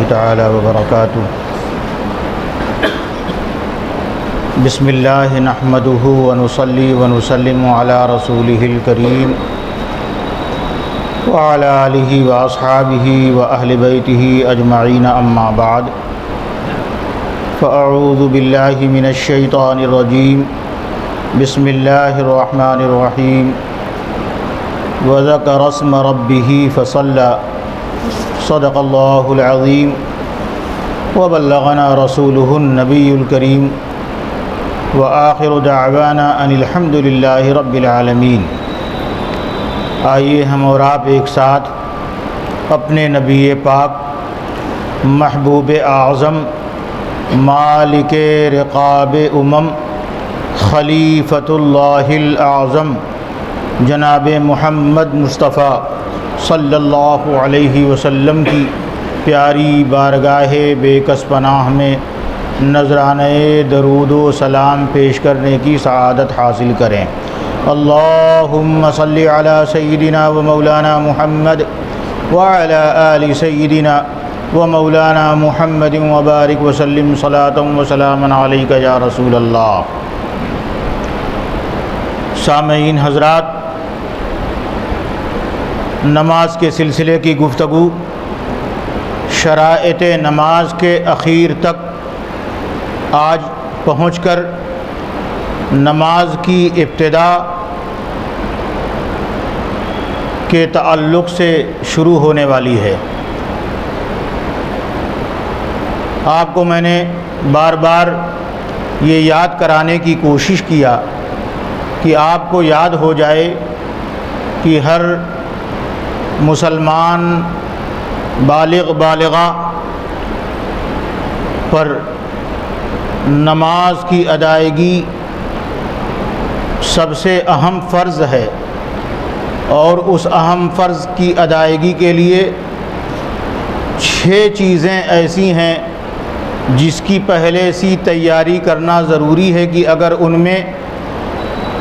تعالی وبرکاتہ۔ بسم اللہ نحمدہ ونصلی ونسلم علی رسولہ الکریم وعلی آلہ واصحابہ واہل بیتہ اجمعین، اما بعد فاعوذ باللہ من الشیطان الرجیم، بسم اللہ الرحمن الرحیم۔ وذکر اسم ربہ فصلی، صدق اللہ العظیم، وبلغنا رسولہ النبی الکریم، وآخر دعوانا ان الحمد للہ رب العالمین۔ آئیے ہم اور آپ ایک ساتھ اپنے نبی پاک، محبوب اعظم، مالک رقاب امم، خلیفۃ اللہ الاعظم، جناب محمد مصطفیٰ صلی اللہ علیہ وسلم کی پیاری بارگاہ بے کس پناہ میں نذرانہ درود و سلام پیش کرنے کی سعادت حاصل کریں۔ اللہم صلی علی سیدنا و مولانا محمد وعلی آل سیدنا و مولانا محمد وبارک وسلم صلاۃ و سلاما علیک یا رسول اللہ۔ سامعین حضرات، نماز کے سلسلے کی گفتگو شرائط نماز کے اخیر تک آج پہنچ کر نماز کی ابتدا کے تعلق سے شروع ہونے والی ہے۔ آپ کو میں نے بار بار یہ یاد کرانے کی کوشش کیا کہ آپ کو یاد ہو جائے کہ ہر مسلمان بالغ بالغہ پر نماز کی ادائیگی سب سے اہم فرض ہے، اور اس اہم فرض کی ادائیگی کے لیے 6 چیزیں ایسی ہیں جس کی پہلے سے تیاری کرنا ضروری ہے کہ اگر ان میں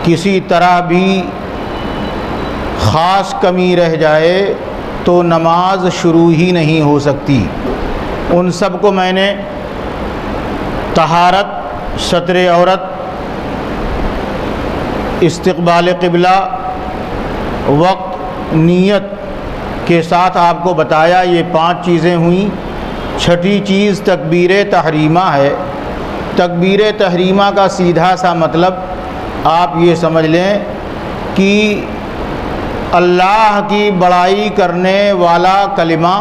کسی طرح بھی خاص کمی رہ جائے تو نماز شروع ہی نہیں ہو سکتی۔ ان سب کو میں نے طہارت، ستر عورت، استقبال قبلہ، وقت، نیت کے ساتھ آپ کو بتایا۔ یہ 5 چیزیں ہوئیں۔ 6ٹھی چیز تکبیر تحریمہ ہے۔ تکبیر تحریمہ کا سیدھا سا مطلب آپ یہ سمجھ لیں کہ اللہ کی بڑائی کرنے والا کلمہ،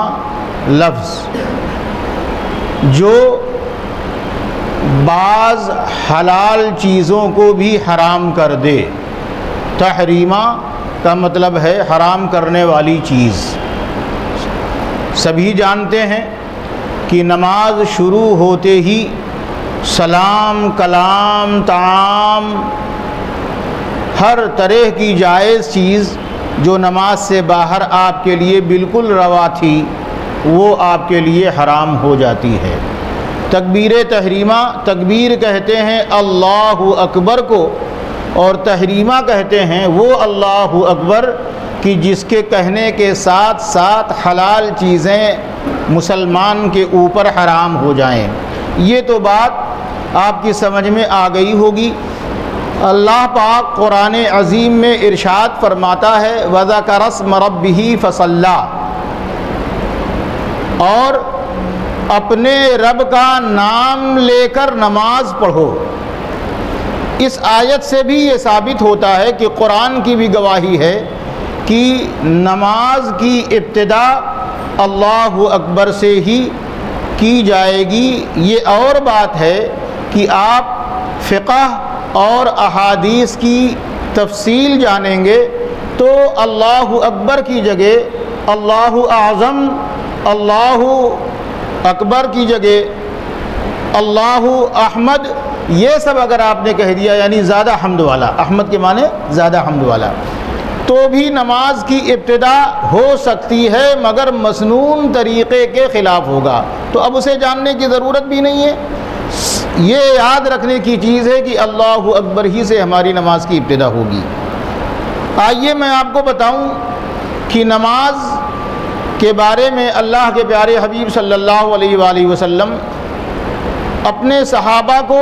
لفظ جو بعض حلال چیزوں کو بھی حرام کر دے۔ تحریمہ کا مطلب ہے حرام کرنے والی چیز۔ سبھی جانتے ہیں کہ نماز شروع ہوتے ہی سلام، کلام، طعام، ہر طرح کی جائز چیز جو نماز سے باہر آپ کے لیے بالکل روا تھی وہ آپ کے لیے حرام ہو جاتی ہے۔ تکبیر تحریمہ، تکبیر کہتے ہیں اللہ اکبر کو، اور تحریمہ کہتے ہیں وہ اللہ اکبر کہ جس کے کہنے کے ساتھ ساتھ حلال چیزیں مسلمان کے اوپر حرام ہو جائیں۔ یہ تو بات آپ کی سمجھ میں آ گئی ہوگی۔ اللہ پاک قرآن عظیم میں ارشاد فرماتا ہے وَذَكَرَ اسْمَ رَبِّهِ فَصَلَّى، اور اپنے رب کا نام لے کر نماز پڑھو۔ اس آیت سے بھی یہ ثابت ہوتا ہے کہ قرآن کی بھی گواہی ہے کہ نماز کی ابتدا اللہ اکبر سے ہی کی جائے گی۔ یہ اور بات ہے کہ آپ فقہ اور احادیث کی تفصیل جانیں گے تو اللہ اکبر کی جگہ اللہ اعظم، اللہ اکبر کی جگہ اللہ احمد، یہ سب اگر آپ نے کہہ دیا یعنی زیادہ حمد والا، احمد کے معنی زیادہ حمد والا، تو بھی نماز کی ابتدا ہو سکتی ہے مگر مسنون طریقے کے خلاف ہوگا، تو اب اسے جاننے کی ضرورت بھی نہیں ہے۔ یہ یاد رکھنے کی چیز ہے کہ اللہ اکبر ہی سے ہماری نماز کی ابتدا ہوگی۔ آئیے میں آپ کو بتاؤں کہ نماز کے بارے میں اللہ کے پیارے حبیب صلی اللہ علیہ وآلہ وسلم اپنے صحابہ کو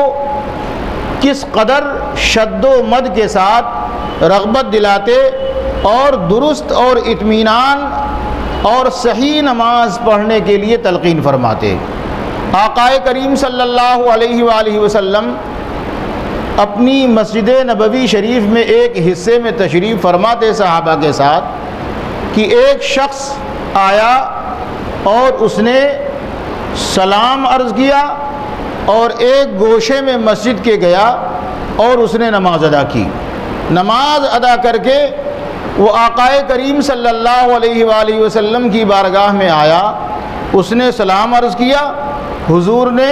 کس قدر شد و مد کے ساتھ رغبت دلاتے اور درست اور اطمینان اور صحیح نماز پڑھنے کے لیے تلقین فرماتے۔ آقا کریم صلی اللہ علیہ وآلہ وسلم اپنی مسجد نبوی شریف میں ایک حصے میں تشریف فرماتے صحابہ کے ساتھ کہ ایک شخص آیا اور اس نے سلام عرض کیا اور ایک گوشے میں مسجد کے گیا اور اس نے نماز ادا کی۔ نماز ادا کر کے وہ آقا کریم صلی اللہ علیہ وآلہ وسلم کی بارگاہ میں آیا، اس نے سلام عرض کیا، حضور نے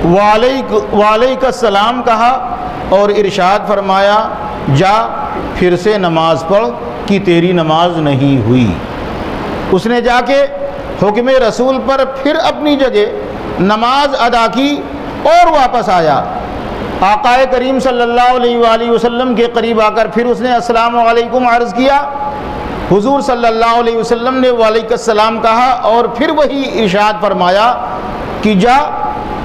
وعلیک السلام کہا اور ارشاد فرمایا جا پھر سے نماز پڑھ کہ تیری نماز نہیں ہوئی۔ اس نے جا کے حکم رسول پر پھر اپنی جگہ نماز ادا کی اور واپس آیا۔ آقا کریم صلی اللہ علیہ وآلہ وسلم کے قریب آ کر پھر اس نے السلام علیکم عرض کیا، حضور صلی اللہ علیہ وسلم نے وعلیک السلام کہا اور پھر وہی ارشاد فرمایا کہ جا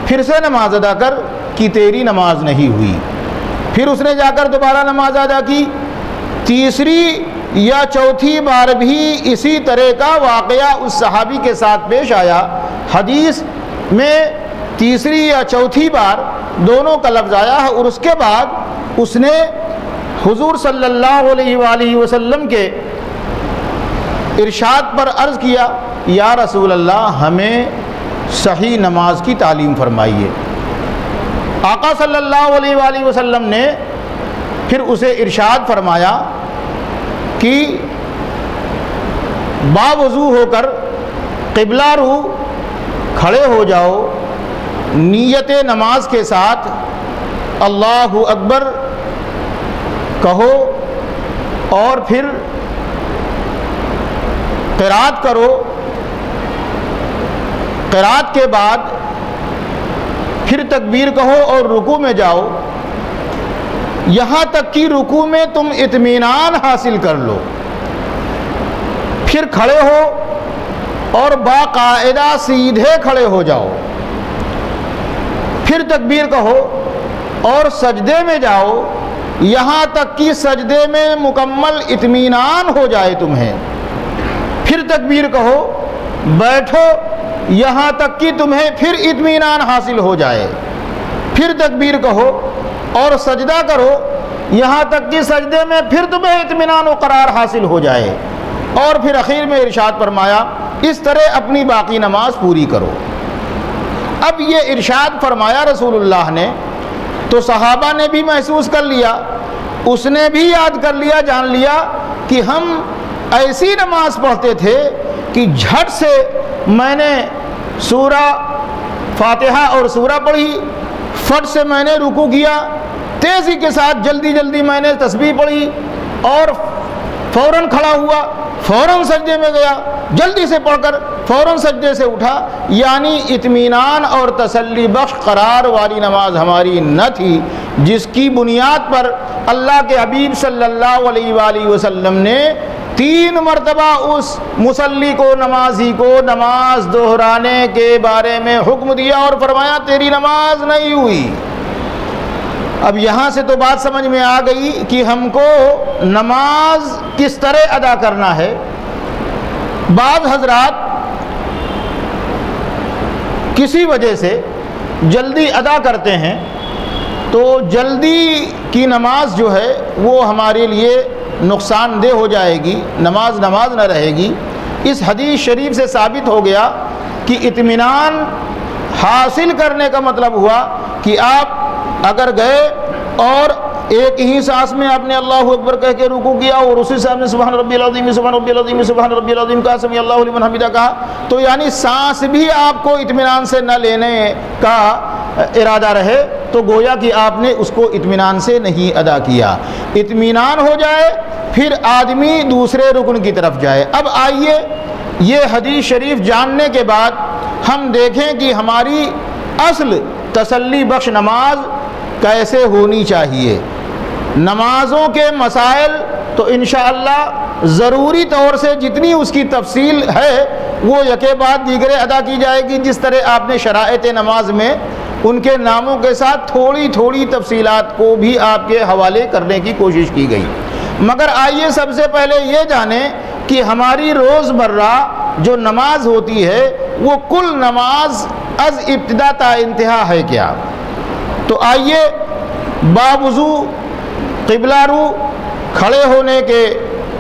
پھر سے نماز ادا کر کہ تیری نماز نہیں ہوئی۔ پھر اس نے جا کر دوبارہ نماز ادا کی۔ تیسری یا چوتھی بار بھی اسی طرح کا واقعہ اس صحابی کے ساتھ پیش آیا۔ حدیث میں تیسری یا چوتھی بار دونوں کا لفظ آیا ہے، اور اس کے بعد اس نے حضور صلی اللہ علیہ وآلہ وسلم کے ارشاد پر عرض کیا یا رسول اللہ ہمیں صحیح نماز کی تعلیم فرمائیے۔ آقا صلی اللہ علیہ وآلہ وسلم نے پھر اسے ارشاد فرمایا کہ باوضو ہو کر قبلہ رو کھڑے ہو جاؤ، نیت نماز کے ساتھ اللہ اکبر کہو اور پھر قرات کرو۔ قرات کے بعد پھر تکبیر کہو اور رکوع میں جاؤ، یہاں تک کہ رکوع میں تم اطمینان حاصل کر لو، پھر کھڑے ہو اور باقاعدہ سیدھے کھڑے ہو جاؤ، پھر تکبیر کہو اور سجدے میں جاؤ، یہاں تک کہ سجدے میں مکمل اطمینان ہو جائے تمہیں، پھر تکبیر کہو، بیٹھو یہاں تک کہ تمہیں پھر اطمینان حاصل ہو جائے، پھر تکبیر کہو اور سجدہ کرو، یہاں تک کہ سجدے میں پھر تمہیں اطمینان و قرار حاصل ہو جائے، اور پھر اخیر میں ارشاد فرمایا اس طرح اپنی باقی نماز پوری کرو۔ اب یہ ارشاد فرمایا رسول اللہ نے تو صحابہ نے بھی محسوس کر لیا، اس نے بھی یاد کر لیا، جان لیا کہ ہم ایسی نماز پڑھتے تھے کہ جھٹ سے میں نے سورہ فاتحہ اور سورہ پڑھی، فٹ سے میں نے رکوع کیا، تیزی کے ساتھ جلدی جلدی میں نے تسبیح پڑھی اور فوراً کھڑا ہوا، فوراً سجدے میں گیا، جلدی سے پڑھ کر فوراً سجدے سے اٹھا، یعنی اطمینان اور تسلی بخش قرار والی نماز ہماری نہ تھی، جس کی بنیاد پر اللہ کے حبیب صلی اللہ علیہ وآلہ وسلم نے 3 مرتبہ اس مصلی کو، نمازی کو نماز دہرانے کے بارے میں حکم دیا اور فرمایا تیری نماز نہیں ہوئی۔ اب یہاں سے تو بات سمجھ میں آ گئی کہ ہم کو نماز کس طرح ادا کرنا ہے۔ بعض حضرات کسی وجہ سے جلدی ادا کرتے ہیں تو جلدی کی نماز جو ہے وہ ہمارے لیے نقصان دہ ہو جائے گی، نماز نہ رہے گی۔ اس حدیث شریف سے ثابت ہو گیا کہ اطمینان حاصل کرنے کا مطلب ہوا کہ آپ اگر گئے اور ایک ہی سانس میں آپ نے اللہ اکبر کہہ کے رکوع کیا اور اسی سانس میں سبحان ربی العظیم سبحان ربی العظیم سبحان ربی العظیم کہا، سمیع اللہ لمن حمدہ کہا، تو یعنی سانس بھی آپ کو اطمینان سے نہ لینے کا ارادہ رہے تو گویا کہ آپ نے اس کو اطمینان سے نہیں ادا کیا۔ اطمینان ہو جائے پھر آدمی دوسرے رکن کی طرف جائے۔ اب آئیے یہ حدیث شریف جاننے کے بعد ہم دیکھیں کہ ہماری اصل تسلی بخش نماز کیسے ہونی چاہیے۔ نمازوں کے مسائل تو انشاءاللہ ضروری طور سے جتنی اس کی تفصیل ہے وہ یکے بعد دیگرے ادا کی جائے گی، جس طرح آپ نے شرائط نماز میں ان کے ناموں کے ساتھ تھوڑی تھوڑی تفصیلات کو بھی آپ کے حوالے کرنے کی کوشش کی گئی۔ مگر آئیے سب سے پہلے یہ جانیں کہ ہماری روزمرہ جو نماز ہوتی ہے وہ کل نماز از ابتدا تا انتہا ہے کیا؟ تو آئیے باوضو قبلہ رو کھڑے ہونے کے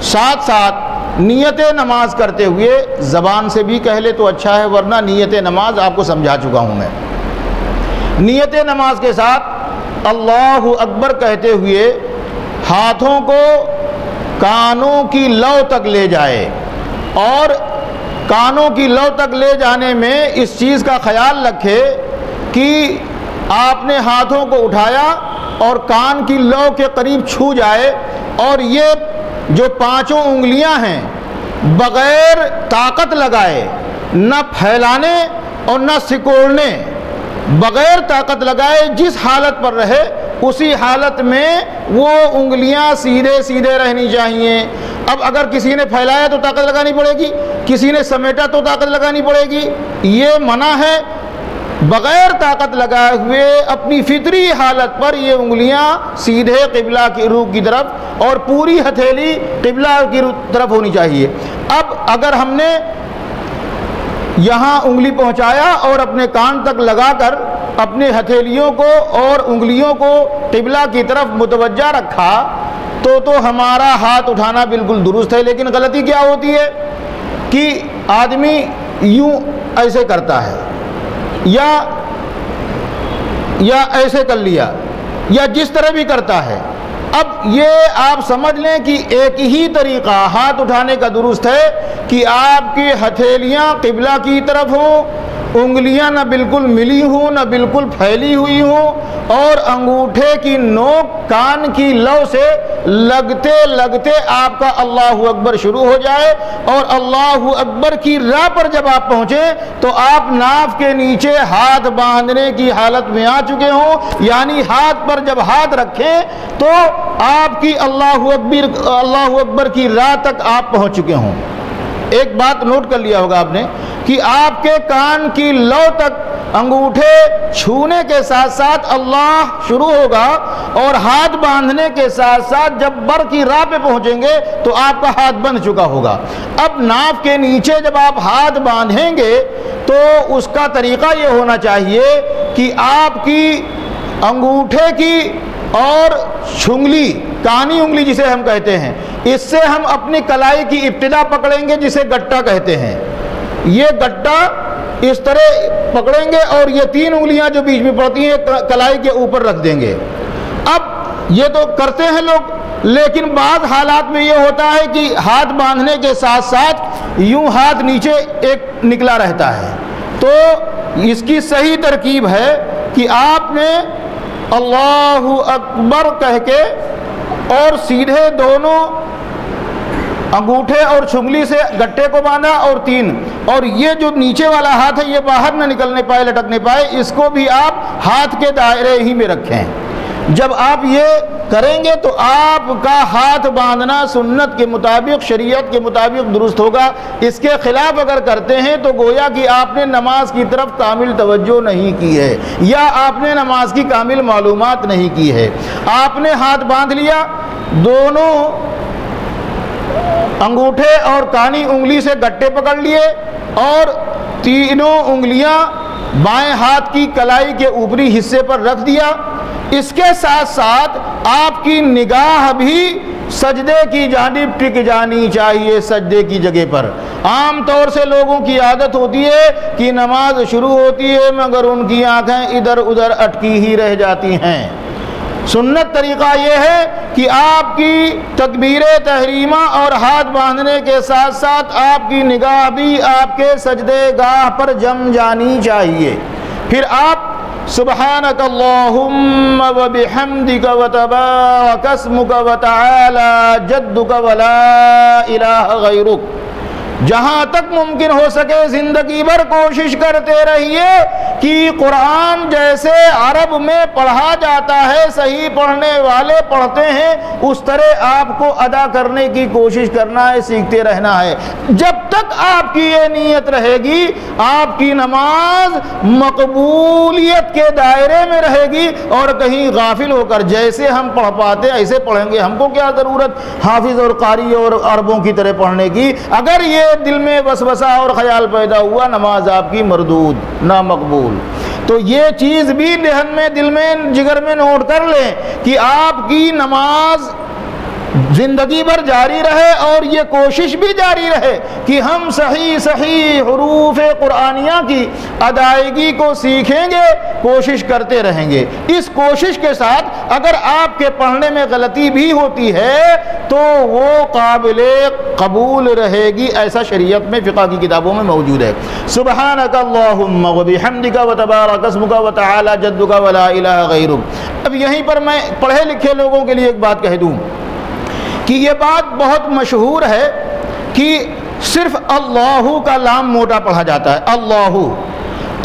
ساتھ ساتھ نیت نماز کرتے ہوئے، زبان سے بھی کہہ لے تو اچھا ہے ورنہ نیت نماز آپ کو سمجھا چکا ہوں میں، نیت نماز کے ساتھ اللہ اکبر کہتے ہوئے ہاتھوں کو کانوں کی لو تک لے جائے، اور کانوں کی لو تک لے جانے میں اس چیز کا خیال رکھے کہ آپ نے ہاتھوں کو اٹھایا اور کان کی لو کے قریب چھو جائے، اور یہ جو پانچوں انگلیاں ہیں بغیر طاقت لگائے، نہ پھیلانے اور نہ سکوڑنے، بغیر طاقت لگائے جس حالت پر رہے اسی حالت میں وہ انگلیاں سیدھے سیدھے رہنی چاہیے۔ اب اگر کسی نے پھیلایا تو طاقت لگانی پڑے گی، کسی نے سمیٹا تو طاقت لگانی پڑے گی، یہ منع ہے۔ بغیر طاقت لگائے ہوئے اپنی فطری حالت پر یہ انگلیاں سیدھے قبلہ کی روح کی طرف اور پوری ہتھیلی قبلہ کی طرف ہونی چاہیے۔ اب اگر ہم نے یہاں انگلی پہنچایا اور اپنے کان تک لگا کر اپنے ہتھیلیوں کو اور انگلیوں کو قبلہ کی طرف متوجہ رکھا تو ہمارا ہاتھ اٹھانا بالکل درست ہے، لیکن غلطی کیا ہوتی ہے کہ آدمی یوں ایسے کرتا ہے یا ایسے کر لیا یا جس طرح بھی کرتا ہے۔ اب یہ آپ سمجھ لیں کہ ایک ہی طریقہ ہاتھ اٹھانے کا درست ہے کہ آپ کی ہتھیلیاں قبلہ کی طرف ہوں، انگلیاں نہ بالکل ملی ہوں نہ بالکل پھیلی ہوئی ہوں، اور انگوٹھے کی نوک کان کی لو سے لگتے لگتے آپ کا اللہ اکبر شروع ہو جائے، اور اللہ اکبر کی راہ پر جب آپ پہنچیں تو آپ ناف کے نیچے ہاتھ باندھنے کی حالت میں آ چکے ہوں، یعنی ہاتھ پر جب ہاتھ رکھیں تو آپ کی اللہ اکبر کی راہ تک آپ پہنچ چکے ہوں۔ ایک بات نوٹ کر لیا ہوگا آپ نے کہ آپ کے کان کی لو تک انگوٹھے چھونے کے ساتھ ساتھ اللہ شروع ہوگا، اور ہاتھ باندھنے کے ساتھ ساتھ جب بر کی راہ پہ پہنچیں گے تو آپ کا ہاتھ بندھ چکا ہوگا۔ اب ناف کے نیچے جب آپ ہاتھ باندھیں گے تو اس کا طریقہ یہ ہونا چاہیے کہ آپ کی انگوٹھے کی اور چھنگلی، کانی انگلی جسے ہم کہتے ہیں، اس سے ہم اپنی کلائی کی ابتدا پکڑیں گے جسے گٹا کہتے ہیں۔ یہ گٹا اس طرح پکڑیں گے اور یہ تین انگلیاں جو بیچ میں پڑتی ہیں کلائی کے اوپر رکھ دیں گے۔ اب یہ تو کرتے ہیں لوگ، لیکن بعض حالات میں یہ ہوتا ہے کہ ہاتھ باندھنے کے ساتھ ساتھ یوں ہاتھ نیچے ایک نکلا رہتا ہے، تو اس کی صحیح ترکیب ہے کہ آپ نے اللہ اکبر کہہ کے اور سیدھے دونوں انگوٹھے اور چھنگلی سے گٹے کو باندھا اور تین، اور یہ جو نیچے والا ہاتھ ہے یہ باہر نہ نکلنے پائے، لٹکنے پائے، اس کو بھی آپ ہاتھ کے دائرے ہی میں رکھیں۔ جب آپ یہ کریں گے تو آپ کا ہاتھ باندھنا سنت کے مطابق، شریعت کے مطابق درست ہوگا۔ اس کے خلاف اگر کرتے ہیں تو گویا کہ آپ نے نماز کی طرف کامل توجہ نہیں کی ہے، یا آپ نے نماز کی کامل معلومات نہیں کی ہے۔ آپ نے ہاتھ باندھ لیا، دونوں انگوٹھے اور کانی انگلی سے گٹے پکڑ لیے اور تینوں انگلیاں بائیں ہاتھ کی کلائی کے اوپری حصے پر رکھ دیا۔ اس کے ساتھ ساتھ آپ کی نگاہ بھی سجدے کی جانب ٹک جانی چاہیے، سجدے کی جگہ پر۔ عام طور سے لوگوں کی عادت ہوتی ہے کہ نماز شروع ہوتی ہے مگر ان کی آنکھیں ادھر ادھر اٹکی ہی رہ جاتی ہیں۔ سنت طریقہ یہ ہے کہ آپ کی تکبیر تحریمہ اور ہاتھ باندھنے کے ساتھ ساتھ آپ کی نگاہ بھی آپ کے سجدے گاہ پر جم جانی چاہیے۔ پھر آپ سبحانک اللہم وبحمدک وتبارک اسمک وتعالی جدک ولا الہ غیرک، جہاں تک ممکن ہو سکے زندگی بھر کوشش کرتے رہیے کہ قرآن جیسے عرب میں پڑھا جاتا ہے، صحیح پڑھنے والے پڑھتے ہیں، اس طرح آپ کو ادا کرنے کی کوشش کرنا ہے، سیکھتے رہنا ہے۔ جب تک آپ کی یہ نیت رہے گی آپ کی نماز مقبولیت کے دائرے میں رہے گی، اور کہیں غافل ہو کر جیسے ہم پڑھ پاتے ایسے پڑھیں گے، ہم کو کیا ضرورت حافظ اور قاری اور عربوں کی طرح پڑھنے کی۔ اگر یہ دل میں وسوسہ اور خیال پیدا ہوا، نماز آپ کی مردود، نامقبول۔ تو یہ چیز بھی ذہن میں، دل میں، جگر میں نوٹ کر لیں کہ آپ کی نماز زندگی بھر جاری رہے، اور یہ کوشش بھی جاری رہے کہ ہم صحیح حروف قرآنیہ کی ادائیگی کو سیکھیں گے، کوشش کرتے رہیں گے۔ اس کوشش کے ساتھ اگر آپ کے پڑھنے میں غلطی بھی ہوتی ہے تو وہ قابل قبول رہے گی، ایسا شریعت میں، فقہ کی کتابوں میں موجود ہے۔ سبحانک اللہم وبحمدک وتبارک اسمک وتعالی جدک ولا الہ غیرک۔ اب یہیں پر میں پڑھے لکھے لوگوں کے لیے ایک بات کہہ دوں کہ یہ بات بہت مشہور ہے کہ صرف اللہ کا لام موٹا پڑھا جاتا ہے۔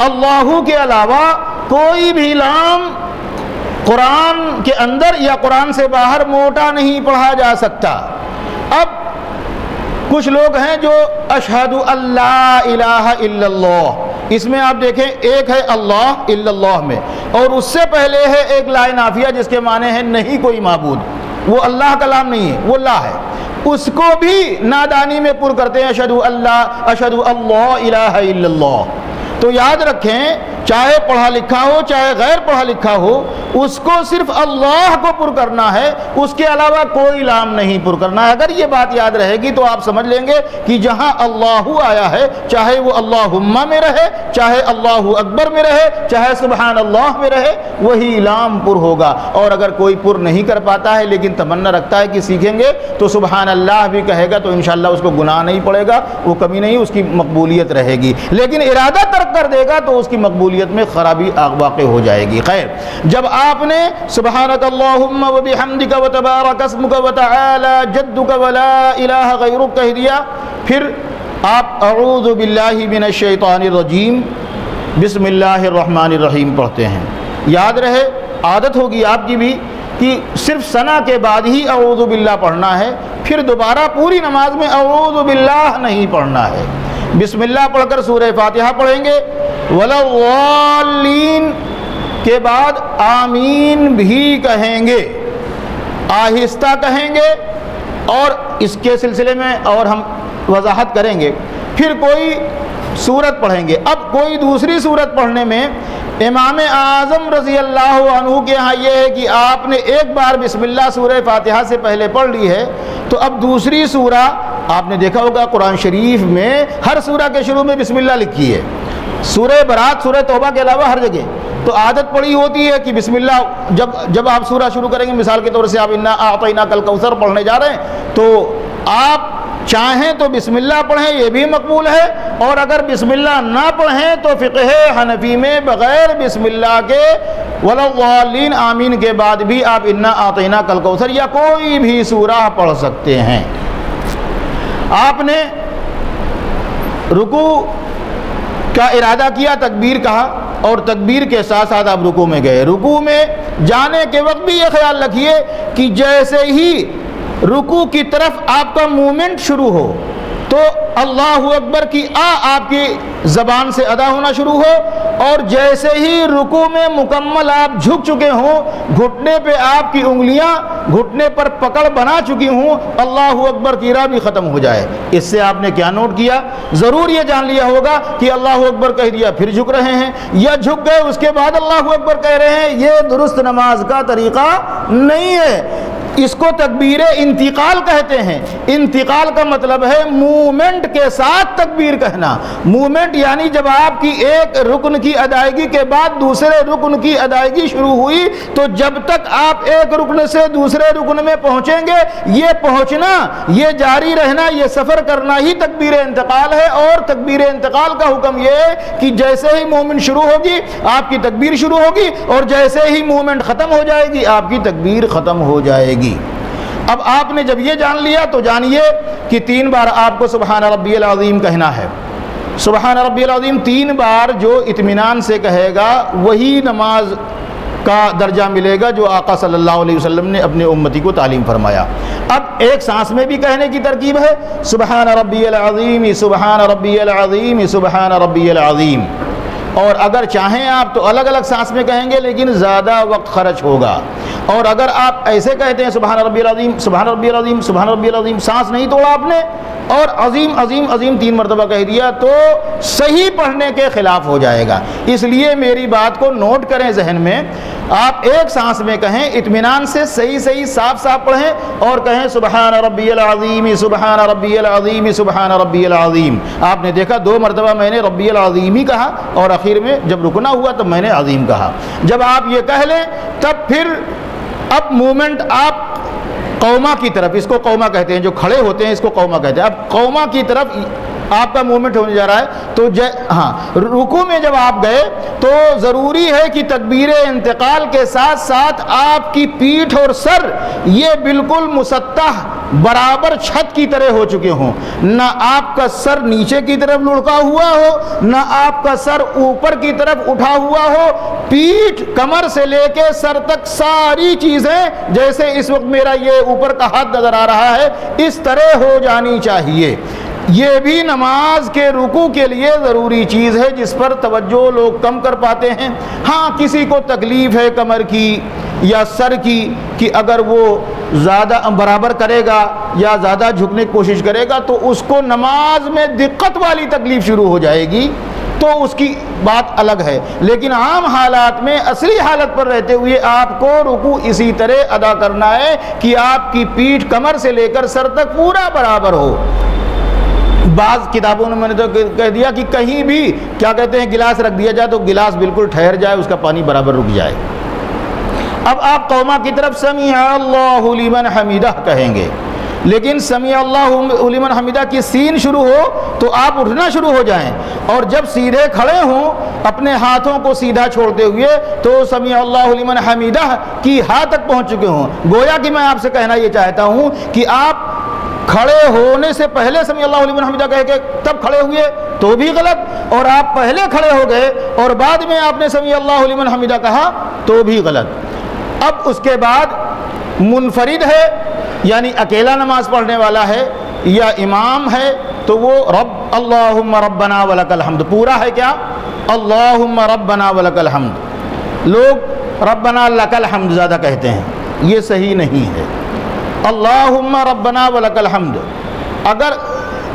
اللہ کے علاوہ کوئی بھی لام قرآن کے اندر یا قرآن سے باہر موٹا نہیں پڑھا جا سکتا۔ اب کچھ لوگ ہیں جو اشہد اللہ الہ الا اللہ، اس میں آپ دیکھیں ایک ہے اللہ الا اللہ میں، اور اس سے پہلے ہے ایک لا نافیہ جس کے معنی ہے نہیں کوئی معبود، وہ اللہ کا لام نہیں ہے، وہ لا ہے، اس کو بھی نادانی میں پر کرتے ہیں اشہد اللہ الہ الا اللہ۔ تو یاد رکھیں چاہے پڑھا لکھا ہو چاہے غیر پڑھا لکھا ہو، اس کو صرف اللہ کو پر کرنا ہے، اس کے علاوہ کوئی لام نہیں پر کرنا ہے۔ اگر یہ بات یاد رہے گی تو آپ سمجھ لیں گے کہ جہاں اللہ آیا ہے، چاہے وہ اللہم میں رہے، چاہے اللہ اکبر میں رہے، چاہے سبحان اللہ میں رہے، وہی لام پر ہوگا۔ اور اگر کوئی پر نہیں کر پاتا ہے لیکن تمنا رکھتا ہے کہ سیکھیں گے تو سبحان اللہ بھی کہے گا، تو انشاءاللہ اس کو گناہ نہیں پڑے گا، وہ کمی نہیں، اس کی مقبولیت رہے گی۔ لیکن ارادہ ترک کر دے گا تو اس کی مقبولیت میں خرابی واقع ہو جائے گی۔ خیر، جب آپ نے سبحانک اللہم وبحمدک وتبارک اسمک وتعالی جدک ولا الہ غیرک کہہ دیا، پھر آپ اعوذ باللہ من الشیطان الرجیم بسم اللہ الرحمن الرحیم پڑھتے ہیں۔ یاد رہے، عادت ہوگی آپ کی بھی کہ صرف ثنا کے بعد ہی اعوذ باللہ پڑھنا ہے، پھر دوبارہ پوری نماز میں اعوذ باللہ نہیں پڑھنا ہے۔ بسم اللہ پڑھ کر سورہ فاتحہ پڑھیں گے، ولا الضالین کے بعد آمین بھی کہیں گے، آہستہ کہیں گے، اور اس کے سلسلے میں اور ہم وضاحت کریں گے۔ پھر کوئی سورت پڑھیں گے۔ اب کوئی دوسری سورت پڑھنے میں امام اعظم رضی اللہ عنہ کے ہاں یہ ہے کہ آپ نے ایک بار بسم اللہ سورہ فاتحہ سے پہلے پڑھ لی ہے، تو اب دوسری سورہ آپ نے دیکھا ہوگا قرآن شریف میں ہر سورہ کے شروع میں بسم اللہ لکھی ہے، سورہ برات سورہ توبہ کے علاوہ ہر جگہ۔ تو عادت پڑی ہوتی ہے کہ بسم اللہ جب آپ سورہ شروع کریں گے، مثال کے طور سے آپ انا اعطیناک الکوثر پڑھنے جا رہے ہیں تو آپ چاہیں تو بسم اللہ پڑھیں، یہ بھی مقبول ہے، اور اگر بسم اللہ نہ پڑھیں تو فقہ حنفی میں بغیر بسم اللہ کے ولا الضالین آمین کے بعد بھی آپ انا اعطیناک الکوثر یا کوئی بھی سورہ پڑھ سکتے ہیں۔ آپ نے رکوع کا ارادہ کیا، تکبیر کہا، اور تکبیر کے ساتھ ساتھ آپ رکوع میں گئے۔ رکوع میں جانے کے وقت بھی یہ خیال رکھیے کہ جیسے ہی رکوع کی طرف آپ کا موومنٹ شروع ہو تو اللہ اکبر کی آپ کی زبان سے ادا ہونا شروع ہو، اور جیسے ہی رکوع میں مکمل آپ جھک چکے ہوں، گھٹنے پہ آپ کی انگلیاں گھٹنے پر پکڑ بنا چکی ہوں، اللہ اکبر کی را بھی ختم ہو جائے۔ اس سے آپ نے کیا نوٹ کیا؟ ضرور یہ جان لیا ہوگا کہ اللہ اکبر کہہ دیا پھر جھک رہے ہیں، یا جھک گئے اس کے بعد اللہ اکبر کہہ رہے ہیں، یہ درست نماز کا طریقہ نہیں ہے۔ اس کو تکبیر انتقال کہتے ہیں۔ انتقال کا مطلب ہے موومنٹ کے ساتھ تکبیر کہنا۔ موومنٹ یعنی جب آپ کی ایک رکن کی ادائیگی کے بعد دوسرے رکن کی ادائیگی شروع ہوئی تو جب تک آپ ایک رکن سے دوسرے رکن میں پہنچیں گے، یہ پہنچنا، یہ جاری رہنا، یہ سفر کرنا ہی تکبیر انتقال ہے۔ اور تکبیر انتقال کا حکم یہ ہے کہ جیسے ہی موومنٹ شروع ہوگی آپ کی تکبیر شروع ہوگی، اور جیسے ہی موومنٹ ختم ہو جائے گی آپ کی تکبیر ختم ہو جائے گی۔ اب آپ نے جب یہ جان لیا تو جانیے کہ 3 بار آپ کو سبحان ربی العظیم کہنا ہے۔ سبحان ربی العظیم 3 بار جو اطمینان سے کہے گا وہی نماز کا درجہ ملے گا جو آقا صلی اللہ علیہ وسلم نے اپنے امتی کو تعلیم فرمایا۔ اب ایک سانس میں بھی کہنے کی ترکیب ہے، سبحان ربی العظیم سبحان ربی العظیم سبحان ربی العظیم، اور اگر چاہیں آپ تو الگ الگ سانس میں کہیں گے لیکن زیادہ وقت خرچ ہوگا، اور اگر آپ ایسے کہتے ہیں سبحان ربی العظیم سبحان ربی العظیم سبحان ربی العظیم، سانس نہیں توڑا آپ نے اور عظیم عظیم عظیم 3 مرتبہ کہہ دیا تو صحیح پڑھنے کے خلاف ہو جائے گا۔ اس لیے میری بات کو نوٹ کریں ذہن میں، آپ ایک سانس میں کہیں، اطمینان سے صحیح صحیح صاف صاف پڑھیں اور کہیں سبحان ربی العظیم سبحان ربی العظیم سبحان ربی العظیم۔ آپ نے دیکھا 2 مرتبہ میں نے ربی العظیم ہی کہا اور آخر میں جب رکنا ہوا تب میں نے عظیم کہا۔ جب آپ یہ کہہ لیں تب پھر اب مومنٹ آپ قوما کی طرف، اس کو قوما کہتے ہیں، جو کھڑے ہوتے ہیں اس کو قوما کہتے ہیں، اب قوما کی طرف آپ کا موومنٹ ہونے جا رہا ہے۔ تو رکوع میں جب آپ گئے تو ضروری ہے کہ تکبیر انتقال کے ساتھ ساتھ آپ کی پیٹھ اور سر یہ بالکل مسطح برابر چھت کی طرح ہو چکے ہوں، نہ آپ کا سر نیچے کی طرف لڑکا ہوا ہو نہ آپ کا سر اوپر کی طرف اٹھا ہوا ہو، پیٹھ کمر سے لے کے سر تک ساری چیزیں جیسے اس وقت میرا یہ اوپر کا ہاتھ نظر آ رہا ہے اس طرح ہو جانی چاہیے۔ یہ بھی نماز کے رکوع کے لیے ضروری چیز ہے جس پر توجہ لوگ کم کر پاتے ہیں۔ ہاں کسی کو تکلیف ہے کمر کی یا سر کی کہ اگر وہ زیادہ برابر کرے گا یا زیادہ جھکنے کی کوشش کرے گا تو اس کو نماز میں دقت والی تکلیف شروع ہو جائے گی تو اس کی بات الگ ہے، لیکن عام حالات میں اصلی حالت پر رہتے ہوئے آپ کو رکوع اسی طرح ادا کرنا ہے کہ آپ کی پیٹھ کمر سے لے کر سر تک پورا برابر ہو۔ بعض کتابوں میں نے تو کہہ دیا کہ کہیں بھی کیا کہتے ہیں گلاس رکھ دیا جائے تو گلاس بالکل ٹھہر جائے، اس کا پانی برابر رک جائے۔ اب آپ قوما کی طرف سمیع اللہ لمن حمیدہ کہیں گے، لیکن سمیع اللہ لمن حمیدہ کی سین شروع ہو تو آپ اٹھنا شروع ہو جائیں، اور جب سیدھے کھڑے ہوں اپنے ہاتھوں کو سیدھا چھوڑتے ہوئے تو سمیع اللہ لمن حمیدہ کی ہا تک پہنچ چکے ہوں۔ گویا کہ میں آپ سے کہنا یہ چاہتا ہوں کہ آپ کھڑے ہونے سے پہلے سمیع اللہ لمن حمیدہ کہہ کے تب کھڑے ہوئے تو بھی غلط، اور آپ پہلے کھڑے ہو گئے اور بعد میں آپ نے سمیع اللہ لمن حمیدہ کہا تو بھی غلط۔ اب اس کے بعد منفرد ہے یعنی اکیلا نماز پڑھنے والا ہے یا امام ہے تو وہ اللہم ربنا ولک الحمد پورا ہے کیا؟ اللہم ربنا ولک الحمد۔ لوگ ربنا لک الحمد زیادہ کہتے ہیں، یہ صحیح نہیں ہے۔ اللہم ربنا ولک الحمد، اگر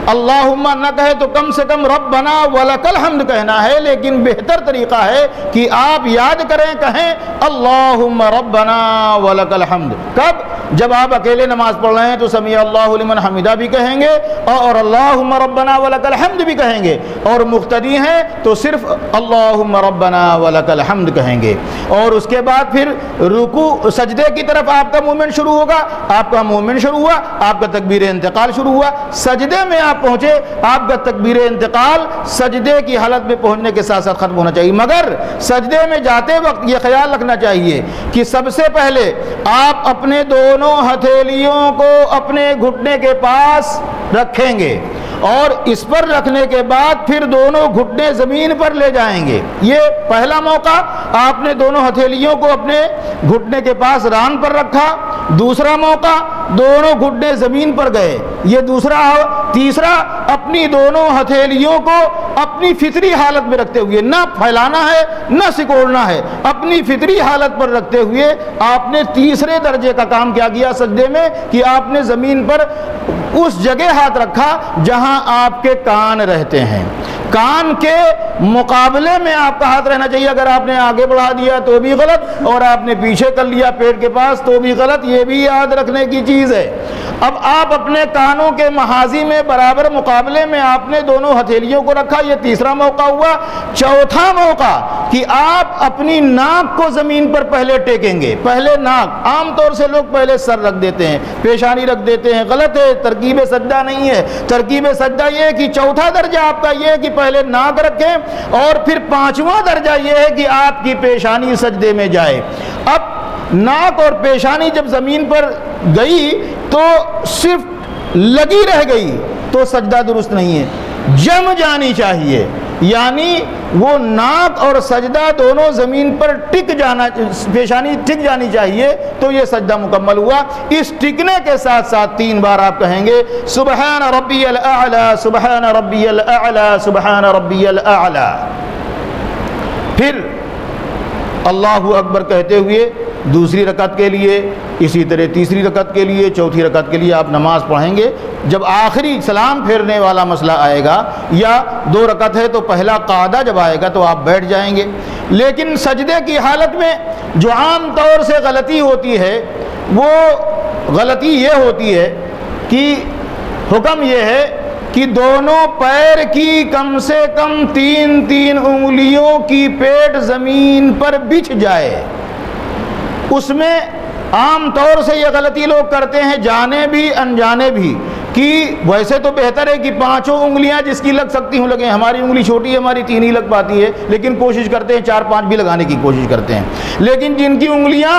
اللہم نہ کہے تو کم سے کم ربنا ولک الحمد کہنا ہے، لیکن بہتر طریقہ ہے کہ آپ یاد کریں کہیں اللہم ربنا ولک الحمد۔ کب؟ جب آپ اکیلے نماز پڑھ رہے ہیں تو سمیع اللہ لمن حمیدہ بھی کہیں گے اور اللہم ربنا ولک الحمد بھی کہیں گے، اور مقتدی ہیں تو صرف اللہم ربنا ولک الحمد کہیں گے۔ اور اس کے بعد پھر رکوع سجدے کی طرف آپ کا موومنٹ شروع ہوگا، آپ کا موومنٹ شروع ہوا، آپ کا تکبیر انتقال شروع ہوا، سجدے میں آپ پہنچے، آپ کا تکبیر انتقال سجدے کی حالت میں پہنچنے کے ساتھ ساتھ ختم ہونا چاہیے، مگر سجدے میں جاتے وقت یہ خیال رکھنا چاہیے کہ سب سے پہلے آپ اپنے دونوں ہتھیلیوں کو اپنے گھٹنے کے پاس رکھیں گے اور اس پر رکھنے کے بعد پھر دونوں گھٹنے زمین پر لے جائیں گے۔ یہ پہلا موقع آپ نے دونوں ہتھیلیوں کو اپنے گھٹنے کے پاس ران پر رکھا، دوسرا موقع دونوں گھٹنے زمین پر گئے، یہ دوسرا۔ تیسرا اپنی دونوں ہتھیلیوں کو اپنی فطری حالت میں رکھتے ہوئے، نہ پھیلانا ہے نہ سکوڑنا ہے، اپنی فطری حالت پر رکھتے ہوئے آپ نے تیسرے درجے کا کام کیا گیا سجدے میں کہ آپ نے زمین پر اس جگہ ہاتھ رکھا جہاں آپ کے کان رہتے ہیں۔ کان کے مقابلے میں آپ کا ہاتھ رہنا چاہیے، اگر آپ نے آگے بڑھا دیا تو بھی غلط اور آپ نے پیچھے کر لیا پیٹ کے پاس تو بھی غلط، یہ بھی یاد رکھنے کی چیز ہے۔ اب آپ اپنے کانوں کے محاذی میں برابر مقابلے میں آپ نے دونوں ہتھیلیوں کو رکھا، یہ تیسرا موقع ہوا۔ چوتھا موقع کہ آپ اپنی ناک کو زمین پر پہلے ٹیکیں گے، پہلے ناک۔ عام طور سے لوگ پہلے سر رکھ دیتے ہیں، پیشانی رکھ دیتے ہیں، غلط ہے، ترکیب سجدہ نہیں ہے۔ ترکیب سجدہ یہ ہے کہ چوتھا درجہ آپ کا یہ ہے کہ پہلے ناک رکھیں اور پھر پانچواں درجہ یہ ہے کہ آپ کی پیشانی سجدے میں جائے۔ اب ناک اور پیشانی جب زمین پر گئی تو صرف لگی رہ گئی تو سجدہ درست نہیں ہے، جم جانی چاہیے، یعنی وہ ناک اور سجدہ دونوں زمین پر ٹک جانا، پیشانی ٹک جانی چاہیے تو یہ سجدہ مکمل ہوا۔ اس ٹکنے کے ساتھ ساتھ 3 بار آپ کہیں گے سبحان ربی الاعلی، سبحان ربی الاعلی، سبحان ربی الاعلی۔ پھر اللہ اکبر کہتے ہوئے دوسری رکعت کے لیے، اسی طرح تیسری رکعت کے لیے، چوتھی رکعت کے لیے آپ نماز پڑھیں گے۔ جب آخری سلام پھیرنے والا مسئلہ آئے گا یا 2 رکعت ہے تو پہلا قاعدہ جب آئے گا تو آپ بیٹھ جائیں گے۔ لیکن سجدے کی حالت میں جو عام طور سے غلطی ہوتی ہے وہ غلطی یہ ہوتی ہے کہ حکم یہ ہے کہ دونوں پیر کی کم سے کم 3 انگلیوں کی پیٹ زمین پر بچھ جائے۔ اس میں عام طور سے یہ غلطی لوگ کرتے ہیں جانے بھی انجانے بھی، کہ ویسے تو بہتر ہے کہ 5 انگلیاں جس کی لگ سکتی ہوں لگیں، ہماری انگلی چھوٹی ہے، ہماری 3 ہی لگ پاتی ہے، لیکن کوشش کرتے ہیں 4-5 بھی لگانے کی کوشش کرتے ہیں۔ لیکن جن کی انگلیاں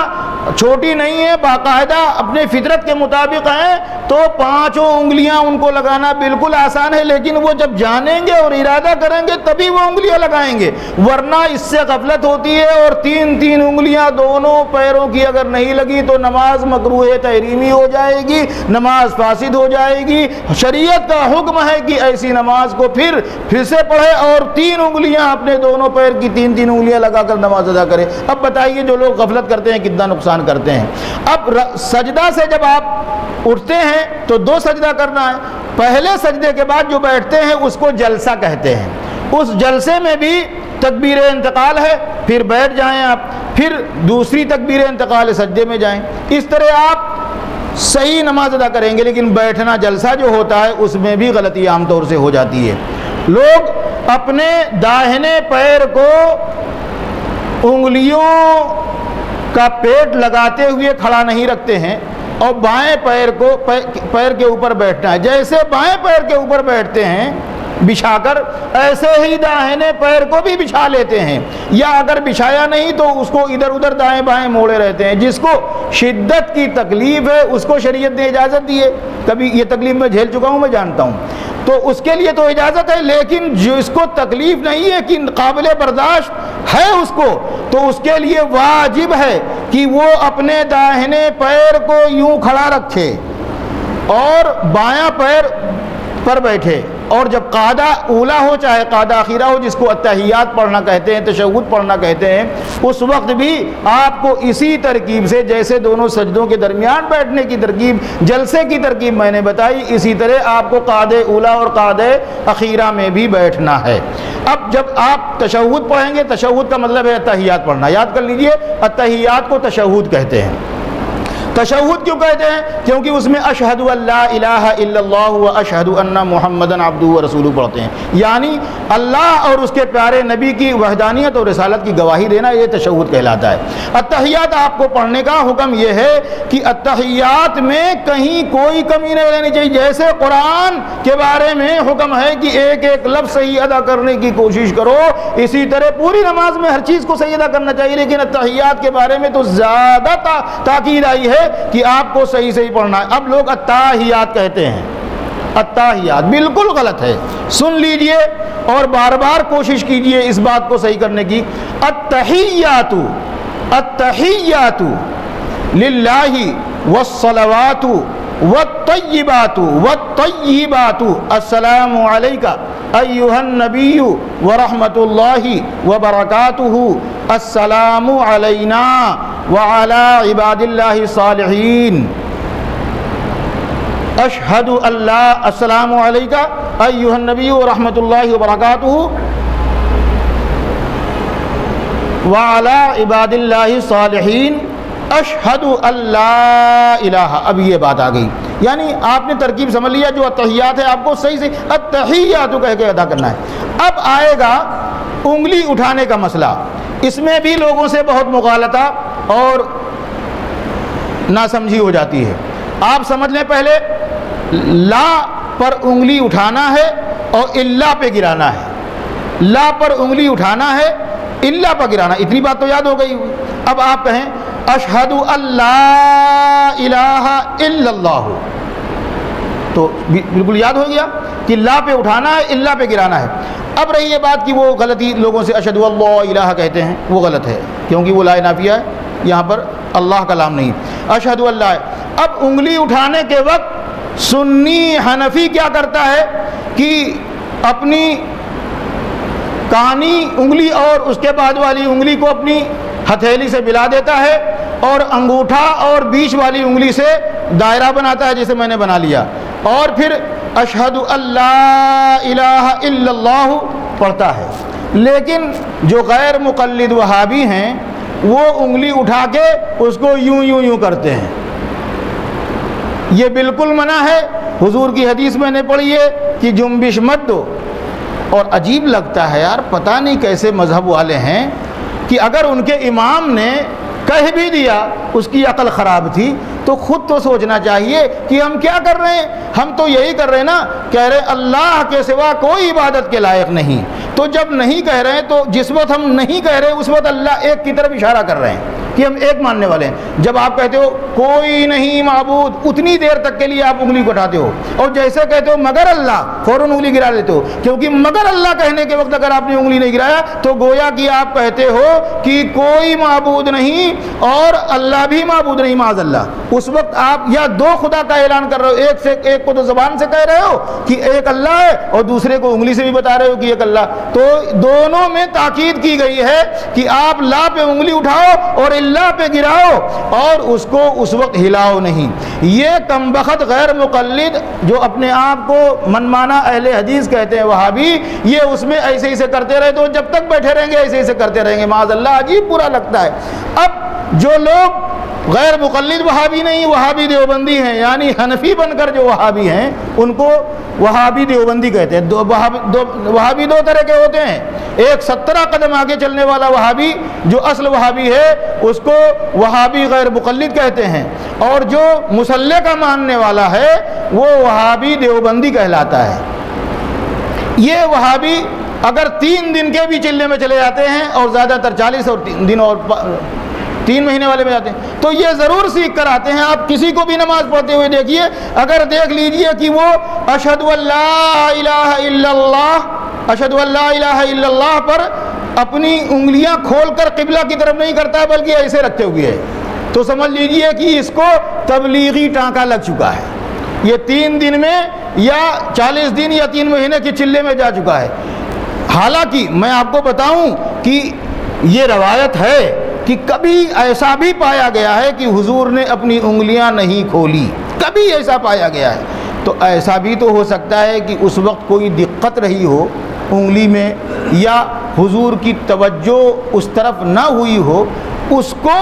چھوٹی نہیں ہیں، باقاعدہ اپنے فطرت کے مطابق ہیں، تو 5 انگلیاں ان کو لگانا بالکل آسان ہے، لیکن وہ جب جانیں گے اور ارادہ کریں گے تبھی وہ انگلیاں لگائیں گے، ورنہ اس سے غفلت ہوتی ہے اور 3 انگلیاں دونوں پیروں کی اگر نہیں لگی تو نماز مکروہ تحریمی ہو جائے گی، نماز فاسد ہو جائے گی۔ شریعت کا حکم ہے کہ ایسی نماز کو پھر سے پڑھے اور 3 انگلیاں اپنے دونوں پیر کی 3 انگلیاں لگا کر نماز ادا کرے۔ اب بتائیے جو لوگ غفلت کرتے ہیں کتنا نقصان کرتے ہیں۔ اب سجدہ سے جب آپ اٹھتے ہیں تو 2 سجدہ کرنا ہے۔ پہلے سجدے کے بعد جو بیٹھتے ہیں اس کو جلسہ کہتے ہیں، اس جلسے میں بھی تکبیر انتقال ہے، پھر بیٹھ جائیں آپ، پھر دوسری تکبیر انتقال سجدے میں جائیں۔ اس طرح آپ صحیح نماز ادا کریں گے، لیکن بیٹھنا جلسہ جو ہوتا ہے اس میں بھی غلطی عام طور سے ہو جاتی ہے۔ لوگ اپنے داہنے پیر کو انگلیوں کا پیٹ لگاتے ہوئے کھڑا نہیں رکھتے ہیں اور بائیں پیر کو پیر کے اوپر بیٹھنا ہے، جیسے بائیں پیر کے اوپر بیٹھتے ہیں بچھا کر، ایسے ہی داہنے پیر کو بھی بچھا لیتے ہیں، یا اگر بچھایا نہیں تو اس کو ادھر ادھر دائیں بائیں موڑے رہتے ہیں۔ جس کو شدت کی تکلیف ہے اس کو شریعت نے اجازت دی ہے، کبھی یہ تکلیف میں جھیل چکا ہوں، میں جانتا ہوں، تو اس کے لیے تو اجازت ہے، لیکن جس کو تکلیف نہیں ہے کہ قابل برداشت ہے اس کو، تو اس کے لیے واجب ہے کہ وہ اپنے داہنے پیر کو یوں کھڑا رکھے اور بایاں پیر پر بیٹھے، اور جب قاعدہ اولا ہو چاہے قاعدہ اخیرہ ہو، جس کو التحیات پڑھنا کہتے ہیں، تشہد پڑھنا کہتے ہیں، اس وقت بھی آپ کو اسی ترکیب سے، جیسے دونوں سجدوں کے درمیان بیٹھنے کی ترکیب، جلسے کی ترکیب میں نے بتائی، اسی طرح آپ کو قاعدہ اولا اور قاعدہ اخیرہ میں بھی بیٹھنا ہے۔ اب جب آپ تشہد پڑھیں گے، تشہد کا مطلب ہے التحیات پڑھنا، یاد کر لیجئے، التحیات کو تشہد کہتے ہیں۔ تشہد کیوں کہتے ہیں؟ کیونکہ اس میں اشہد ان لا الہ الا اللہ و اشہد ان محمدن عبدہ و رسولہ پڑھتے ہیں، یعنی اللہ اور اس کے پیارے نبی کی وحدانیت اور رسالت کی گواہی دینا، یہ تشہد کہلاتا ہے۔ التحیات آپ کو پڑھنے کا حکم یہ ہے کہ التحیات میں کہیں کوئی کمی نہیں رہنی چاہیے، جیسے قرآن کے بارے میں حکم ہے کہ ایک ایک لفظ صحیح ادا کرنے کی کوشش کرو، اسی طرح پوری نماز میں ہر چیز کو صحیح ادا کرنا چاہیے، لیکن التحیات کے بارے میں تو زیادہ تاکید آئی ہے کہ آپ کو صحیح صحیح پڑھنا ہے۔ اب لوگ التحیات کہتے ہیں، التحیات بالکل غلط ہے، سن لیجئے اور بار بار کوشش کیجئے اس بات کو صحیح کرنے کی۔ التحیات التحیات للہ والصلوات والطیبات والطیبات السلام علیکہ ایھا النبی ورحمۃ اللہ وبرکاتہ السلام علینا وعلی عباد اللہ الصالحین اشہد اللہ السلام علیکہ ایھا النبی ورحمۃ اللہ وبرکاتہ وعلی عباد اللہ الصالحین اشہد اللہ الہ۔ اب یہ بات آ گئی، یعنی آپ نے ترکیب سمجھ لیا، جو التحیات ہے آپ کو صحیح سے التحیات کہہ کے ادا کرنا ہے۔ اب آئے گا انگلی اٹھانے کا مسئلہ، اس میں بھی لوگوں سے بہت مغالطہ اور ناسمجھی ہو جاتی ہے۔ آپ سمجھ لیں، پہلے لا پر انگلی اٹھانا ہے اور اللہ پہ گرانا ہے، لا پر انگلی اٹھانا ہے، اللہ پر گرانا، اتنی بات تو یاد ہو گئی۔ اب آپ کہیں اشہد اللہ الہ الا اللہ، تو بالکل یاد ہو گیا کہ لا پہ اٹھانا ہے، اللہ پہ گرانا ہے۔ اب رہی یہ بات کہ وہ غلطی لوگوں سے اشہد اللہ الہ کہتے ہیں، وہ غلط ہے کیونکہ وہ لا نافیہ ہے، یہاں پر اللہ کا نام نہیں، اشہد اللہ ہے۔ اب انگلی اٹھانے کے وقت سنی حنفی کیا کرتا ہے کہ اپنی کانی انگلی اور اس کے بعد والی انگلی کو اپنی ہتھیلی سے ملا دیتا ہے اور انگوٹھا اور بیچ والی انگلی سے دائرہ بناتا ہے جیسے میں نے بنا لیا، اور پھر اشہد اللہ الہ الا اللہ پڑھتا ہے۔ لیکن جو غیر مقلد وہابی ہیں وہ انگلی اٹھا کے اس کو یوں کرتے ہیں، یہ بالکل منع ہے۔ حضور کی حدیث میں نے پڑھی ہے کہ جنبش مت دو، اور عجیب لگتا ہے یار، پتہ نہیں کیسے مذہب والے ہیں کہ اگر ان کے امام نے کہہ بھی دیا اس کی عقل خراب تھی تو خود تو سوچنا چاہیے کہ ہم کیا کر رہے ہیں۔ ہم تو یہی کر رہے ہیں نا، کہہ رہے اللہ کے سوا کوئی عبادت کے لائق نہیں، تو جب نہیں کہہ رہے ہیں تو جس وقت ہم نہیں کہہ رہے اس وقت اللہ ایک کی طرف اشارہ کر رہے ہیں کہ ہم ایک ماننے والے ہیں۔ جب آپ کہتے ہو کوئی نہیں معبود، اتنی دیر تک کے لیے آپ انگلی کو اٹھاتے ہو، اور جیسے کہتے ہو مگر اللہ فوراً انگلی گرا دیتے ہو، کیونکہ مگر اللہ کہنے کے وقت اگر آپ نے انگلی نہیں گرایا تو گویا کہ آپ کہتے ہو کہ کوئی معبود نہیں اور اللہ بھی معبود نہیں معاذ اللہ۔ اس وقت آپ یا دو خدا کا اعلان کر رہے ہو، ایک کو تو زبان سے کہہ رہے ہو کہ ایک اللہ ہے اور دوسرے کو انگلی سے بھی بتا رہے ہو کہ ایک اللہ، تو دونوں میں تاکید کی گئی ہے کہ آپ لا پہ انگلی اٹھاؤ اور اللہ پہ گراؤ اور اس کو اس وقت ہلاؤ نہیں۔ یہ کمبخت غیر مقلد جو اپنے آپ کو منمانا اہل حدیث کہتے ہیں وہابی، یہ اس میں ایسے سے کرتے رہے تو جب تک بیٹھے رہیں گے ایسے سے کرتے رہیں گے معاذ اللہ۔ عجیب برا لگتا ہے۔ اب جو لوگ غیر مقلد وہابی نہیں، وہابی دیوبندی ہیں، یعنی حنفی بن کر جو وہابی ہیں ان کو وہابی دیوبندی کہتے ہیں۔ وہابی دو طرح کے ہوتے ہیں، ایک 17 قدم آگے چلنے والا وہابی جو اصل وہابی ہے اس کو وہابی غیر مقلد کہتے ہیں، اور جو مسلح کا ماننے والا ہے وہ وہابی دیوبندی کہلاتا ہے۔ یہ وہابی اگر 3 دن کے بھی چلے میں چلے جاتے ہیں اور زیادہ تر 40 اور دن اور 3 مہینے والے میں جاتے ہیں تو یہ ضرور سیکھ کر آتے ہیں۔ آپ کسی کو بھی نماز پڑھتے ہوئے دیکھیے، اگر دیکھ لیجئے کہ وہ اشہد اللہ الہ الا اللہ، اشہد اللہ الہ الا اللہ پر اپنی انگلیاں کھول کر قبلہ کی طرف نہیں کرتا ہے بلکہ ایسے رکھتے ہوئے ہے، تو سمجھ لیجئے کہ اس کو تبلیغی ٹانکا لگ چکا ہے۔ یہ 3 دن میں یا 40 دن یا 3 مہینے کے چلے میں جا چکا ہے۔ حالانکہ میں آپ کو بتاؤں کہ یہ روایت ہے کہ کبھی ایسا بھی پایا گیا ہے کہ حضور نے اپنی انگلیاں نہیں کھولی، کبھی ایسا پایا گیا ہے۔ تو ایسا بھی تو ہو سکتا ہے کہ اس وقت کوئی دقت رہی ہو انگلی میں یا حضور کی توجہ اس طرف نہ ہوئی ہو، اس کو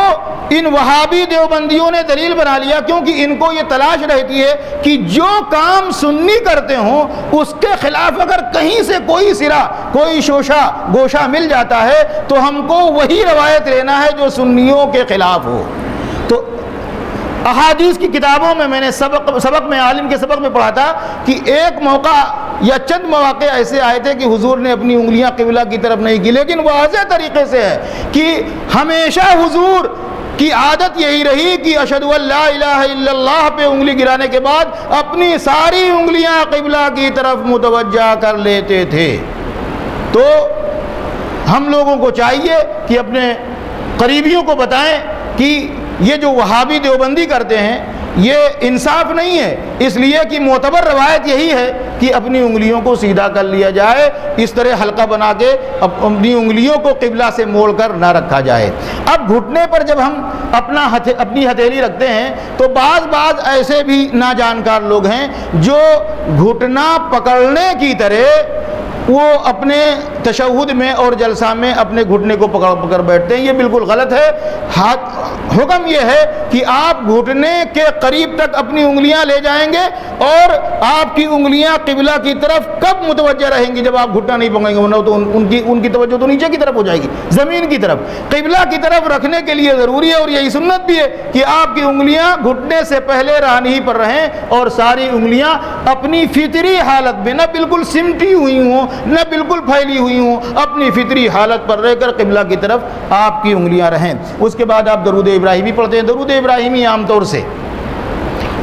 ان وہابی دیوبندیوں نے دلیل بنا لیا، کیونکہ ان کو یہ تلاش رہتی ہے کہ جو کام سنی کرتے ہوں اس کے خلاف اگر کہیں سے کوئی سرا، کوئی شوشہ گوشہ مل جاتا ہے تو ہم کو وہی روایت لینا ہے جو سنیوں کے خلاف ہو۔ تو احادیث کی کتابوں میں نے سبق میں عالم کے سبق میں پڑھا تھا کہ ایک موقع یا چند مواقع ایسے آئے تھے کہ حضور نے اپنی انگلیاں قبلہ کی طرف نہیں کی، لیکن واضح طریقے سے ہے کہ ہمیشہ حضور کی عادت یہی رہی کہ اشہد اللہ الہ الا اللہ پہ انگلی گرانے کے بعد اپنی ساری انگلیاں قبلہ کی طرف متوجہ کر لیتے تھے۔ تو ہم لوگوں کو چاہیے کہ اپنے قریبیوں کو بتائیں کہ یہ جو وہابی دیوبندی کرتے ہیں یہ انصاف نہیں ہے، اس لیے کہ معتبر روایت یہی ہے کہ اپنی انگلیوں کو سیدھا کر لیا جائے، اس طرح حلقہ بنا کے اپنی انگلیوں کو قبلہ سے موڑ کر نہ رکھا جائے۔ اب گھٹنے پر جب ہم اپنی ہتھیلی رکھتے ہیں تو بعض ایسے بھی ناجانکار لوگ ہیں جو گھٹنا پکڑنے کی طرح وہ اپنے تشہد میں اور جلسہ میں اپنے گھٹنے کو پکڑ بیٹھتے ہیں، یہ بالکل غلط ہے۔ حکم یہ ہے کہ آپ گھٹنے کے قریب تک اپنی انگلیاں لے جائیں گے اور آپ کی انگلیاں قبلہ کی طرف کب متوجہ رہیں گی؟ جب آپ گھٹنا نہیں پکڑیں گے، ورنہ تو ان کی توجہ تو نیچے کی طرف ہو جائے گی، زمین کی طرف۔ قبلہ کی طرف رکھنے کے لیے ضروری ہے اور یہی سنت بھی ہے کہ آپ کی انگلیاں گھٹنے سے پہلے رانی پر رہیں اور ساری انگلیاں اپنی فطری حالت میں نہ بالکل سمٹی ہوئی ہوں نہ بالکل پھیلی ہوئی ہوں، اپنی فطری حالت پر رہ کر قبلہ کی طرف آپ کی انگلیاں رہیں۔ اس کے بعد آپ درود ابراہیمی پڑھتے ہیں۔ درود ابراہیمی عام طور سے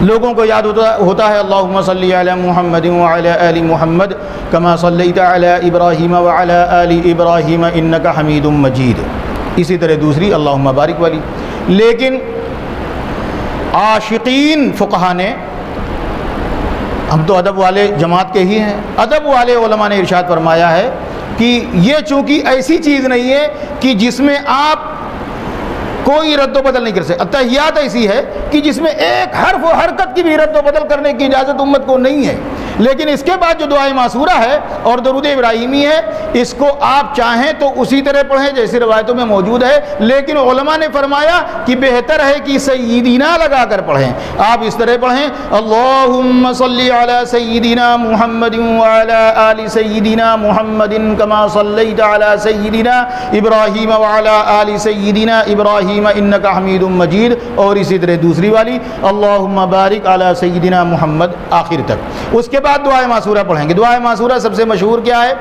لوگوں کو یاد ہوتا ہے اللہم صلی علی محمد وعلی آل محمد کما صلیت علی ابراہیم وعلی آل ابراہیم انک حمید مجید، اسی طرح دوسری اللہم بارک والی۔ لیکن عاشقین فقہا نے، ہم تو ادب والے جماعت کے ہی ہیں، ادب والے علماء نے ارشاد فرمایا ہے کہ یہ چونکہ ایسی چیز نہیں ہے کہ جس میں آپ کوئی رد و بدل نہیں کر سکتے۔ اتحیات ایسی ہے کہ جس میں ایک حرف و حرکت کی بھی رد و بدل کرنے کی اجازت امت کو نہیں ہے، لیکن اس کے بعد جو دعائے معصورہ ہے اور درود ابراہیمی ہے، اس کو آپ چاہیں تو اسی طرح پڑھیں جیسی روایتوں میں موجود ہے، لیکن علماء نے فرمایا کہ بہتر ہے کہ سیدنا لگا کر پڑھیں۔ آپ اس طرح پڑھیں اللہم صلی علی سیدنا محمد وعلی آل سیدنا محمد کما صلیت علی سیدنا ابراہیم وعلی آل سیدنا ابراہیم انک حمید مجید، اور اسی طرح دوسری والی اللہم بارک علی سیدنا محمد آخر تک۔ اس کے بعد دعائے معصورہ پڑھیں گے۔ دعائے معصورہ سب سے مشہور کیا ہے؟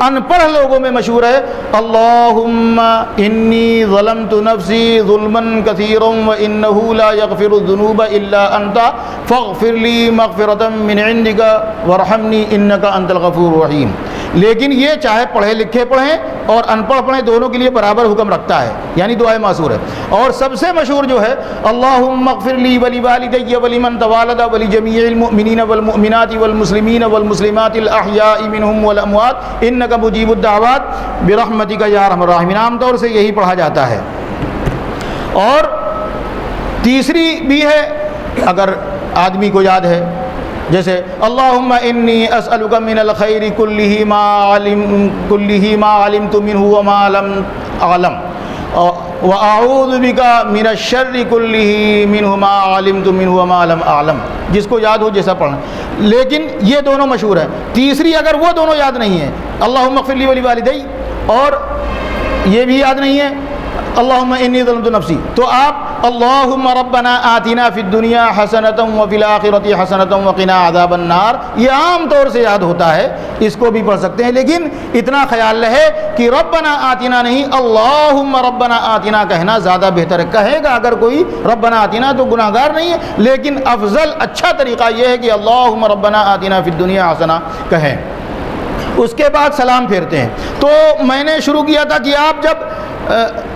ان پڑھ لوگوں میں مشہور ہے اللہم انی ظلمت نفسی ظلما کثیرا وانہ لا یغفر الذنوب الا انت فاغفر لی مغفرۃ من عندک وارحمنی انک انت الغفور الرحیم۔ لیکن یہ چاہے پڑھے لکھے پڑھیں اور ان پڑھ پڑھیں، دونوں کے لیے برابر حکم رکھتا ہے، یعنی دعائے معصور ہے۔ اور سب سے مشہور جو ہے اللہم اغفر لی ولوالدی ولمن توالد ولجمیع المؤمنین والمؤمنات والمسلمین والمسلمات الاحیاء منہم والاموات انک مجیب الدعوات برحمتک یا ارحم الراحمین۔ عام طور سے یہی پڑھا جاتا ہے۔ اور تیسری بھی ہے اگر آدمی کو یاد ہے، جیسے اللہم انی اسألک من الخیر کلہ ما علمت منہ وما لم اعلم واعوذ بک من الشر کلہ منہ ما علمت منہ وما لم اعلم، جس کو یاد ہو جیسا پڑھنا۔ لیکن یہ دونوں مشہور ہیں۔ تیسری اگر وہ دونوں یاد نہیں ہیں اللہم اغفر لی ولوالدی، اور یہ بھی یاد نہیں ہے اللہم انی ظلمت نفسی، تو آپ اللہم ربنا آتنا فی الدنیا حسنۃ وفی الآخرۃ حسنۃ وقنا عذاب النار، یہ عام طور سے یاد ہوتا ہے، اس کو بھی پڑھ سکتے ہیں۔ لیکن اتنا خیال رہے کہ ربنا آتنا نہیں، اللہم ربنا آتنا کہنا زیادہ بہتر ہے۔ کہے گا اگر کوئی ربنا آتنا تو گناہ گار نہیں ہے، لیکن افضل اچھا طریقہ یہ ہے کہ اللہم ربنا آتنا فی الدنیا حسنہ کہیں۔ اس کے بعد سلام پھیرتے ہیں۔ تو میں نے شروع کیا تھا کہ آپ جب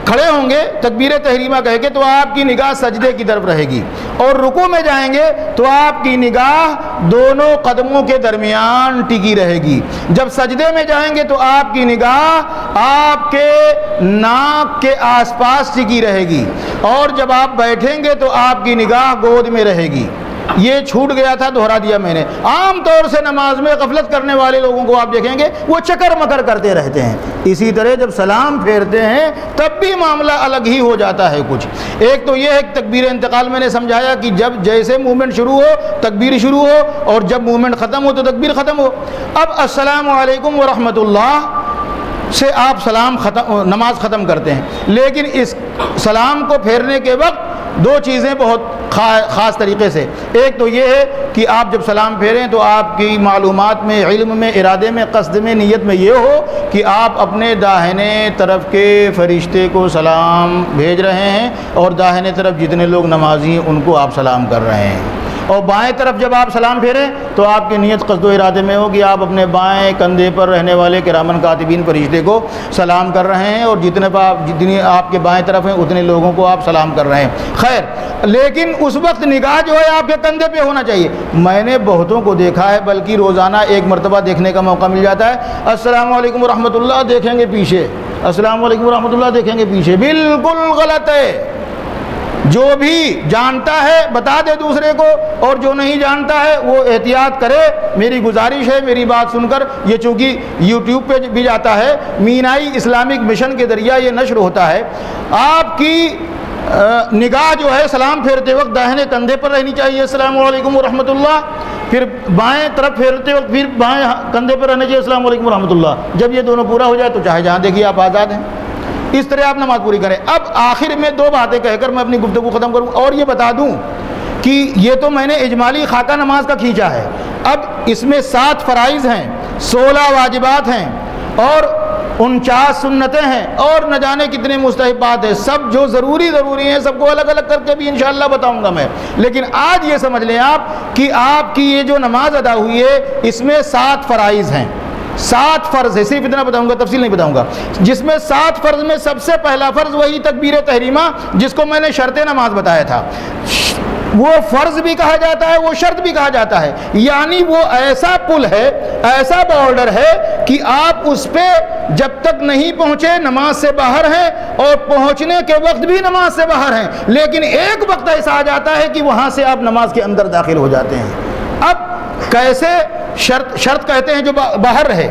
کھڑے ہوں گے تکبیر تحریمہ کہہ کے تو آپ کی نگاہ سجدے کی طرف رہے گی، اور رکوع میں جائیں گے تو آپ کی نگاہ دونوں قدموں کے درمیان ٹکی رہے گی۔ جب سجدے میں جائیں گے تو آپ کی نگاہ آپ کے ناک کے آس پاس ٹکی رہے گی، اور جب آپ بیٹھیں گے تو آپ کی نگاہ گود میں رہے گی۔ یہ چھوٹ گیا تھا، دہرا دیا میں نے۔ عام طور سے نماز میں غفلت کرنے والے لوگوں کو آپ دیکھیں گے وہ چکر مکر کرتے رہتے ہیں۔ اسی طرح جب سلام پھیرتے ہیں تب بھی معاملہ الگ ہی ہو جاتا ہے کچھ۔ ایک تو یہ ہے کہ تکبیر انتقال میں نے سمجھایا کہ جب جیسے مومنٹ شروع ہو تکبیر شروع ہو، اور جب مومنٹ ختم ہو تو تکبیر ختم ہو۔ اب السلام علیکم ورحمۃ اللہ سے آپ نماز ختم کرتے ہیں، لیکن اس سلام کو پھیرنے کے وقت دو چیزیں بہت خاص طریقے سے، ایک تو یہ ہے کہ آپ جب سلام پھیریں تو آپ کی معلومات میں، علم میں، ارادے میں، قصد میں، نیت میں یہ ہو کہ آپ اپنے داہنے طرف کے فرشتے کو سلام بھیج رہے ہیں، اور داہنے طرف جتنے لوگ نمازی ہیں ان کو آپ سلام کر رہے ہیں۔ اور بائیں طرف جب آپ سلام پھیریں تو آپ کی نیت قصد و ارادے میں ہو کہ آپ اپنے بائیں کندھے پر رہنے والے کرامن کاتبین فرشتے کو سلام کر رہے ہیں، اور جتنے آپ کے بائیں طرف ہیں اتنے لوگوں کو آپ سلام کر رہے ہیں۔ خیر، لیکن اس وقت نگاہ جو ہے آپ کے کندھے پہ ہونا چاہیے۔ میں نے بہتوں کو دیکھا ہے، بلکہ روزانہ ایک مرتبہ دیکھنے کا موقع مل جاتا ہے، السلام علیکم ورحمۃ اللہ دیکھیں گے پیچھے، السلام علیکم ورحمۃ اللہ دیکھیں گے پیچھے۔ بالکل غلط ہے۔ جو بھی جانتا ہے بتا دے دوسرے کو، اور جو نہیں جانتا ہے وہ احتیاط کرے۔ میری گزارش ہے، میری بات سن کر، یہ چونکہ یوٹیوب پہ بھی جاتا ہے، مینائی اسلامک مشن کے ذریعہ یہ نشر ہوتا ہے، آپ کی نگاہ جو ہے سلام پھیرتے وقت داہنے کندھے پر رہنی چاہیے، السلام علیکم ورحمۃ اللہ، پھر بائیں طرف پھیرتے وقت پھر بائیں کندھے پر رہنا چاہیے، السلام علیکم ورحمۃ اللہ۔ جب یہ دونوں پورا ہو جائے تو چاہے جہاں دیکھیے آپ آزاد ہیں۔ اس طرح آپ نماز پوری کریں۔ اب آخر میں دو باتیں کہہ کر میں اپنی گفتگو ختم کروں، اور یہ بتا دوں کہ یہ تو میں نے اجمالی خاکہ نماز کا کھینچا ہے، اب اس میں 7 فرائض ہیں، 16 واجبات ہیں اور 49 سنتیں ہیں اور نہ جانے کتنے مستحبات ہیں. سب جو ضروری ہیں سب کو الگ الگ کر کے بھی انشاءاللہ بتاؤں گا میں. لیکن آج یہ سمجھ لیں آپ کہ آپ کی یہ جو نماز ادا ہوئی ہے اس میں 7 فرائض ہیں, 7 فرض ہے. صرف اتنا بتاؤں گا, تفصیل نہیں بتاؤں گا. جس میں 7 فرض میں سب سے پہلا فرض وہی تکبیر تحریمہ جس کو میں نے شرط نماز بتایا تھا. وہ فرض بھی کہا جاتا ہے, وہ شرط بھی کہا جاتا ہے. یعنی وہ ایسا پل ہے, ایسا بارڈر ہے کہ آپ اس پہ جب تک نہیں پہنچے نماز سے باہر ہیں اور پہنچنے کے وقت بھی نماز سے باہر ہیں. لیکن ایک وقت ایسا آ جاتا ہے کہ وہاں سے آپ نماز کے اندر داخل ہو جاتے ہیں. اب کیسے؟ شرط کہتے ہیں جو باہر رہے,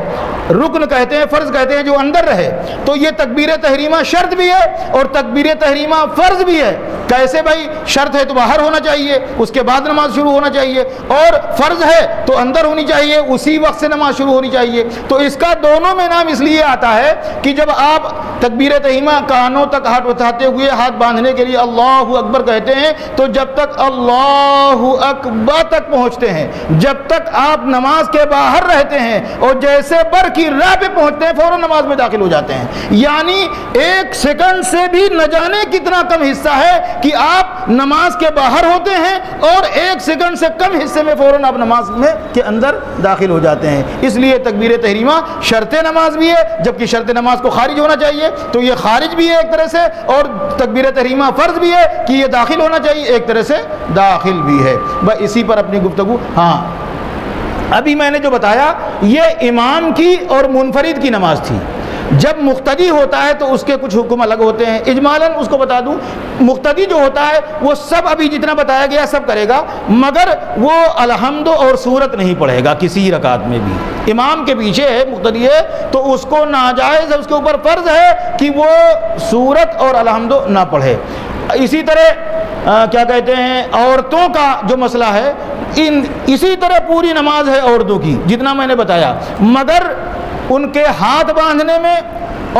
رکن کہتے ہیں, فرض کہتے ہیں جو اندر رہے. تو یہ تکبیر تحریمہ شرط بھی ہے اور تکبیر تحریمہ فرض بھی ہے. کیسے بھائی؟ شرط ہے تو باہر ہونا چاہیے, اس کے بعد نماز شروع ہونا چاہیے, اور فرض ہے تو اندر ہونی چاہیے, اسی وقت سے نماز شروع ہونی چاہیے. تو اس کا دونوں میں نام اس لیے آتا ہے کہ جب آپ تکبیر تحریمہ کانوں تک ہاتھ اٹھاتے ہوئے ہاتھ باندھنے کے لیے اللہ اکبر کہتے ہیں تو جب تک اللہ اکبر تک پہنچتے ہیں, جب تک آپ نماز کے باہر رہتے ہیں اور جیسے بر کی راہ پہ پہنچتے ہیں فوراً نماز میں داخل ہو جاتے ہیں. یعنی 1 سیکنڈ سے بھی نہ جانے کتنا کم حصہ ہے کہ آپ نماز کے باہر ہوتے ہیں اور 1 سیکنڈ سے کم حصے میں فوراً آپ نماز میں کے اندر داخل ہو جاتے ہیں. اس لیے تکبیر تحریمہ شرط نماز بھی ہے, جبکہ شرط نماز کو خارج ہونا چاہیے تو یہ خارج بھی ہے ایک طرح سے, اور تکبیر تحریمہ فرض بھی ہے کہ یہ داخل ہونا چاہیے, ایک طرح سے داخل بھی ہے. بس اسی پر اپنی گفتگو. ہاں ابھی میں نے جو بتایا یہ امام کی اور منفرد کی نماز تھی. جب مقتدی ہوتا ہے تو اس کے کچھ حکم الگ ہوتے ہیں. اجمالاً اس کو بتا دوں, مقتدی جو ہوتا ہے وہ سب ابھی جتنا بتایا گیا سب کرے گا, مگر وہ الحمد اور سورت نہیں پڑھے گا کسی رکعت میں بھی. امام کے پیچھے ہے, مقتدی ہے, تو اس کو ناجائز ہے, اس کے اوپر فرض ہے کہ وہ سورت اور الحمد نہ پڑھے. اسی طرح کیا کہتے ہیں عورتوں کا جو مسئلہ ہے, اسی طرح پوری نماز ہے عورتوں کی جتنا میں نے بتایا, مگر ان کے ہاتھ باندھنے میں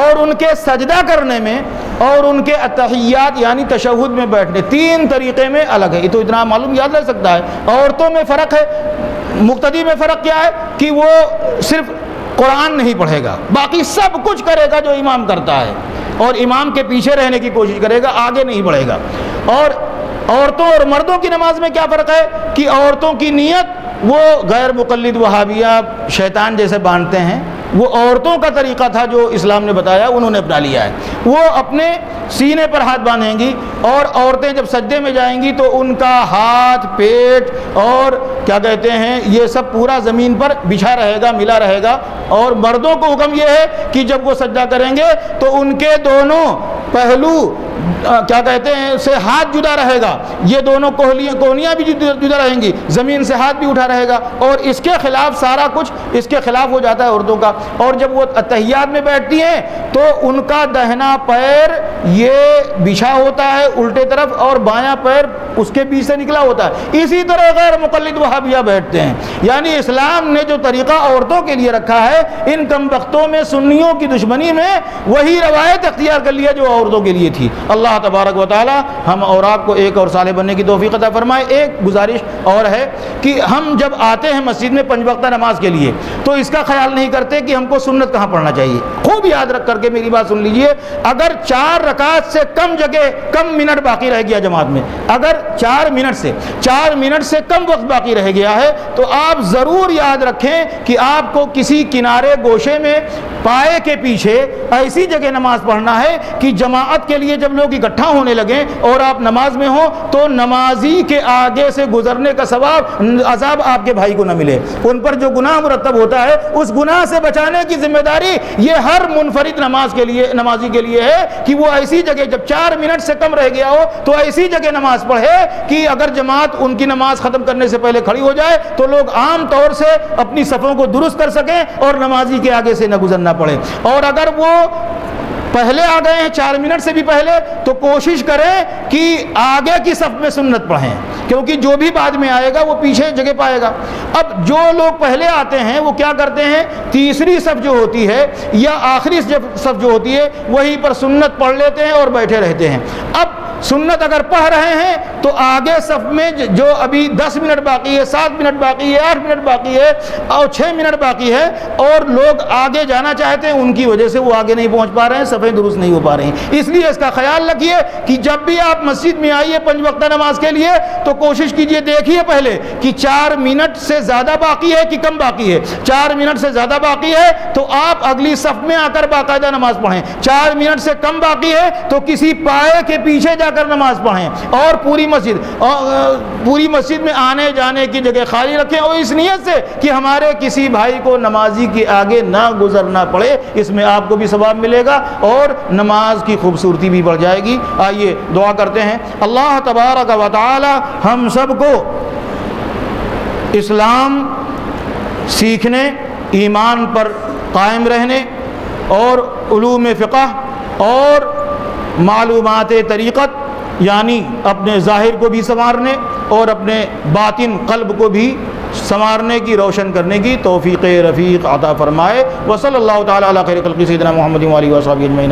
اور ان کے سجدہ کرنے میں اور ان کے اتحیات یعنی تشہد میں بیٹھنے 3 طریقے میں الگ ہے. یہ تو اتنا معلوم یاد رہ سکتا ہے. عورتوں میں فرق ہے, مقتدی میں فرق کیا ہے کہ وہ صرف قرآن نہیں پڑھے گا, باقی سب کچھ کرے گا جو امام کرتا ہے, اور امام کے پیچھے رہنے کی کوشش کرے گا, آگے نہیں بڑھے گا. اور عورتوں اور مردوں کی نماز میں کیا فرق ہے کہ عورتوں کی نیت وہ غیر مقلد وہابیہ شیطان جیسے باندھتے ہیں, وہ عورتوں کا طریقہ تھا جو اسلام نے بتایا انہوں نے اپنا لیا ہے. وہ اپنے سینے پر ہاتھ باندھیں گی, اور عورتیں جب سجدے میں جائیں گی تو ان کا ہاتھ, پیٹ اور کیا کہتے ہیں یہ سب پورا زمین پر بچھا رہے گا, ملا رہے گا. اور مردوں کو حکم یہ ہے کہ جب وہ سجدہ کریں گے تو ان کے دونوں پہلو کیا کہتے ہیں سے ہاتھ جدا رہے گا, یہ دونوں کوہنیاں بھی جدا رہیں گی, زمین سے ہاتھ بھی اٹھا رہے گا, اور اس کے خلاف سارا کچھ اس کے خلاف ہو جاتا ہے عورتوں کا. اور جب وہ اتحیات میں بیٹھتی ہیں تو ان کا دہنا پیر یہ بچھا ہوتا ہے الٹے طرف اور بایاں پیر اس کے بیچ سے نکلا ہوتا ہے. اسی طرح غیر مقلد وہابیہ بیٹھتے ہیں. یعنی اسلام نے جو طریقہ عورتوں کے لیے رکھا ہے, ان کم بختوں میں سنیوں کی دشمنی میں وہی روایت اختیار کر لیا جو عورتوں کے لیے تھی. اللہ تبارک و تعالی ہم اور آپ کو ایک اور صالح بننے کی توفیق عطا فرمائے. ایک گزارش اور ہے کہ ہم جب آتے ہیں مسجد میں 5 وقتہ نماز کے لیے تو اس کا خیال نہیں کرتے کہ ہم کو سنت کہاں پڑھنا چاہیے. خوب یاد رکھ کر کے میری بات سن لیجئے, اگر 4 رکعت سے کم جگہ کم منٹ باقی رہ گیا جماعت میں, اگر 4 منٹ سے کم وقت باقی رہ گیا ہے تو آپ ضرور یاد رکھیں کہ آپ کو کسی کنارے گوشے میں پائے کے پیچھے ایسی جگہ نماز پڑھنا ہے کہ جماعت کے لیے جب لوگ اکٹھا ہونے لگیں اور آپ نماز میں ہوں تو نمازی کے آگے سے گزرنے کا ثواب عذاب آپ کے بھائی کو نہ ملے. ان پر جو گناہ مرتب ہوتا ہے اس گناہ سے بچانے کی ذمہ داری یہ ہر منفرد نمازی کے لیے ہے کہ وہ ایسی جگہ جب 4 منٹ سے کم رہ گیا ہو تو ایسی جگہ نماز پڑھے کہ اگر جماعت ان کی نماز ختم کرنے سے پہلے کھڑی ہو جائے تو لوگ عام طور سے اپنی صفوں کو درست کر سکیں اور نمازی کے آگے سے نہ گزرنا پڑے. اور اگر وہ پہلے آ گئے ہیں 4 منٹ سے بھی پہلے تو کوشش کریں کہ آگے کی صف میں سنت پڑھیں, کیونکہ جو بھی بعد میں آئے گا وہ پیچھے جگہ پائے گا. اب جو لوگ پہلے آتے ہیں وہ کیا کرتے ہیں, تیسری صف جو ہوتی ہے یا آخری صف جو ہوتی ہے وہیں پر سنت پڑھ لیتے ہیں اور بیٹھے رہتے ہیں. اب سنت اگر پڑھ رہے ہیں تو آگے صف میں جو ابھی 10 منٹ باقی ہے، 7 منٹ باقی ہے، 8 منٹ باقی ہے اور 6 منٹ باقی ہے اور لوگ آگے جانا چاہتے ہیں، ان کی وجہ سے وہ آگے نہیں پہنچ پا رہے ہیں، صفیں درست نہیں ہو پا رہی ہیں۔ اس لیے اس کا خیال رکھیے کہ جب بھی آپ مسجد میں آئیے 5 وقتہ نماز کے لیے تو کوشش کیجئے، دیکھیے پہلے کہ 4 منٹ سے زیادہ باقی ہے کہ کم باقی ہے۔ 4 منٹ سے زیادہ باقی ہے تو آپ اگلی صف میں آ کر باقاعدہ نماز پڑھیں، 4 منٹ سے کم باقی ہے تو کسی پائے کے پیچھے جا کر نماز پڑھیں، اور پوری مسجد میں آنے جانے کی جگہ خالی رکھیں، اور اس نیت سے کہ ہمارے کسی بھائی کو نمازی کے آگے نہ گزرنا پڑے۔ اس میں آپ کو بھی ثواب ملے گا اور نماز کی خوبصورتی بھی بڑھ جائے گی۔ آئیے دعا کرتے ہیں، اللہ تبارک و تعالی ہم سب کو اسلام سیکھنے، ایمان پر قائم رہنے اور علوم فقہ اور معلومات طریقت، یعنی اپنے ظاہر کو بھی سنوارنے اور اپنے باطن قلب کو بھی سنوارنے کی، روشن کرنے کی توفیق رفیق عطا فرمائے۔ وصلی اللہ تعالی علی خیر خلقہ سیدنا محمد و آلہ و صحبہ اجمعین۔